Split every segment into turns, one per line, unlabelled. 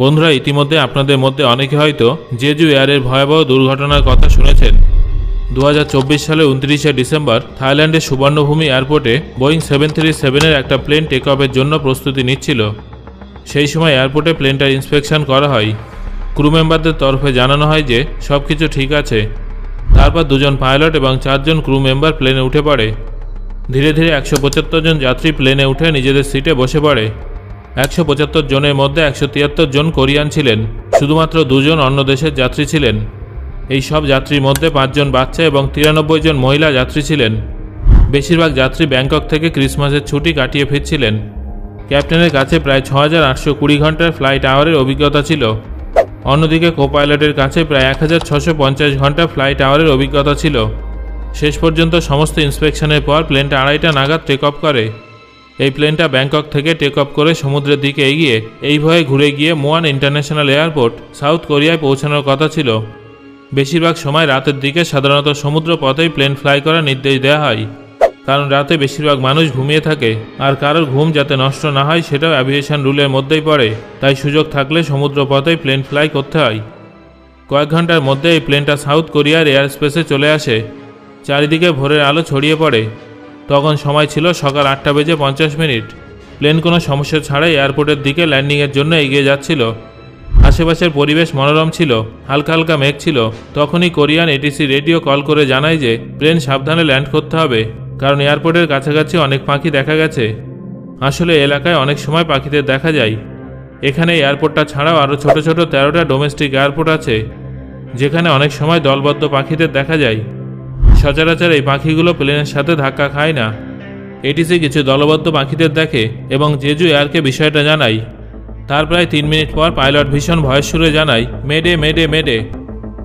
বন্ধুরা, ইতিমধ্যে আপনাদের মধ্যে অনেকে হয়তো জেজু এয়ারের ভয়াবহ দুর্ঘটনার কথা শুনেছেন। 2024 সালের 29শে ডিসেম্বর থাইল্যান্ডের সুবর্ণভূমি এয়ারপোর্টে বোয়িং 737-এর একটা প্লেন টেক অফের জন্য প্রস্তুতি নিচ্ছিল। সেই সময় এয়ারপোর্টে প্লেনটার ইন্সপেকশন করা হয়। ক্রু মেম্বারদের তরফে জানানো হয় যে সব কিছু ঠিক আছে। তারপর 2 জন পাইলট এবং 4 জন ক্রু মেম্বার প্লেনে উঠে পড়ে। ধীরে ধীরে 175 জন যাত্রী প্লেনে উঠে নিজেদের সিটে বসে পড়ে। 175 জনের মধ্যে 173 জন কোরিয়ান ছিলেন, শুধুমাত্র 2 জন অন্য দেশের যাত্রী ছিলেন। এই সব যাত্রীর মধ্যে 5 জন বাচ্চা এবং 93 জন মহিলা যাত্রী ছিলেন। বেশিরভাগ যাত্রী ব্যাংকক থেকে ক্রিসমাসের ছুটি কাটিয়ে ফিরছিলেন। ক্যাপ্টেনের কাছে প্রায় 6820 ঘন্টার ফ্লাইট আওয়ারের অভিজ্ঞতা ছিল। অন্যদিকে কোপাইলটের কাছে প্রায় 1650 ঘন্টা ফ্লাইট আওয়ারের অভিজ্ঞতা ছিল। শেষ পর্যন্ত সমস্ত ইন্সপেকশনের পর প্লেনটা 2:30 নাগাদ টেক অফ করে। এই প্লেনটা ব্যাংকক থেকে টেক অফ করে সমুদ্রের দিকে এগিয়ে এই ভয়ে ঘুরে গিয়ে মুয়ান ইন্টারন্যাশনাল এয়ারপোর্ট সাউথ কোরিয়ায় পৌঁছানোর কথা ছিল। বেশিরভাগ সময় রাতের দিকে সাধারণত সমুদ্র পথেই প্লেন ফ্লাই করার নির্দেশ দেওয়া হয়, কারণ রাতে বেশিরভাগ মানুষ ঘুমিয়ে থাকে আর কারোর ঘুম যাতে নষ্ট না হয় সেটাও অ্যাভিয়েশন রুলের মধ্যেই পড়ে। তাই সুযোগ থাকলে সমুদ্র পথেই প্লেন ফ্লাই করতে হয়। কয়েক ঘন্টার মধ্যে এই প্লেনটা সাউথ কোরিয়ার এয়ার স্পেসে চলে আসে। চারিদিকে ভোরের আলো ছড়িয়ে পড়ে। তখন সময় ছিল সকাল 8:50। প্লেন কোনো সমস্যা ছাড়াই এয়ারপোর্টের দিকে ল্যান্ডিংয়ের জন্য এগিয়ে যাচ্ছিল। আশেপাশের পরিবেশ মনোরম ছিল, হালকা হালকা মেঘ ছিল। তখনই কোরিয়ান এটিসি রেডিও কল করে জানায় যে প্লেন সাবধানে ল্যান্ড করতে হবে, কারণ এয়ারপোর্টের কাছাকাছি অনেক পাখি দেখা গেছে। আসলে এলাকায় অনেক সময় পাখিদের দেখা যায়। এখানে এয়ারপোর্টটা ছাড়াও আরও ছোট ছোট 13টা ডোমেস্টিক এয়ারপোর্ট আছে, যেখানে অনেক সময় দলবদ্ধ পাখিদের দেখা যায়। সচরাচর এই পাখিগুলো প্লেনের সাথে ধাক্কা খায় না। এটিসি কিছু দলবদ্ধ পাখিদের দেখে এবং জেজু এয়ারকে বিষয়টা জানায়। তার প্রায় 3 মিনিট পর পাইলট ভীষণ ভয়ের সুরে জানায়, মেডে মেডে মেডে,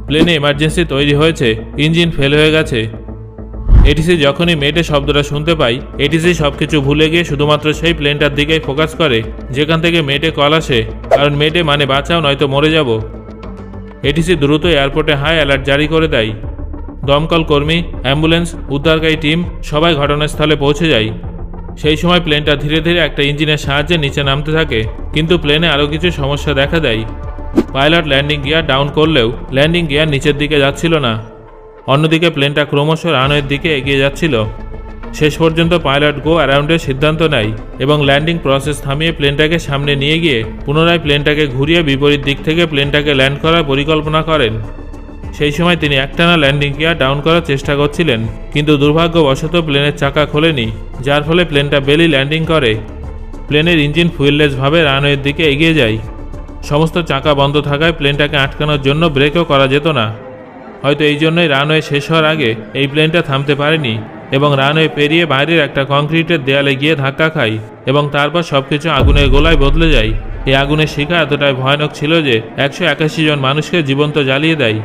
প্লেনে এমার্জেন্সি তৈরি হয়েছে, ইঞ্জিন ফেল হয়ে গেছে। এটিসি যখনই মেডে শব্দটা শুনতে পায়, এটিসি সবকিছু ভুলে গিয়ে শুধুমাত্র সেই প্লেনটার দিকেই ফোকাস করে যেখান থেকে মেডে কল আসে, কারণ মেডে মানে বাঁচাও নয়তো মরে যাব। এটিসি দ্রুত এয়ারপোর্টে হাই অ্যালার্ট জারি করে দেয়। দমকল কর্মী, অ্যাম্বুলেন্স, উদ্ধারকারী টিম সবাই ঘটনাস্থলে পৌঁছে যায়। সেই সময় প্লেনটা ধীরে ধীরে একটা ইঞ্জিনের সাহায্যে নিচে নামতে থাকে, কিন্তু প্লেনে আরও কিছু সমস্যা দেখা দেয়। পাইলট ল্যান্ডিং গিয়ার ডাউন করলেও ল্যান্ডিং গিয়ার নিচের দিকে যাচ্ছিল না। অন্যদিকে প্লেনটা ক্রমশ রানওয়ের দিকে এগিয়ে যাচ্ছিল। শেষ পর্যন্ত পাইলট গো অ্যারাউন্ডের সিদ্ধান্ত নেয় এবং ল্যান্ডিং প্রসেস থামিয়ে প্লেনটাকে সামনে নিয়ে গিয়ে পুনরায় প্লেনটাকে ঘুরিয়ে বিপরীত দিক থেকে প্লেনটাকে ল্যান্ড করার পরিকল্পনা করেন। সেই সময় তিনি একটানা ল্যান্ডিং গিয়ার ডাউন করার চেষ্টা করছিলেন, কিন্তু দুর্ভাগ্যবশত প্লেনের চাকা খোলেনি, যার ফলে প্লেনটা বেলি ল্যান্ডিং করে। প্লেনের ইঞ্জিন ফুয়েললেসভাবে রানওয়ের দিকে এগিয়ে যায়। সমস্ত চাকা বন্ধ থাকায় প্লেনটাকে আটকানোর জন্য ব্রেকও করা যেত না। হয়তো এই জন্যই রানওয়ে শেষ হওয়ার আগে এই প্লেনটা থামতে পারেনি এবং রানওয়ে পেরিয়ে বাইরের একটা কংক্রিটের দেয়ালে গিয়ে ধাক্কা খায় এবং তারপর সবকিছু আগুনের গোলায় বদলে যায়। এই আগুনের শিখা এতটাই ভয়ানক ছিল যে 181 জন মানুষকে জীবন্ত জ্বালিয়ে দেয়।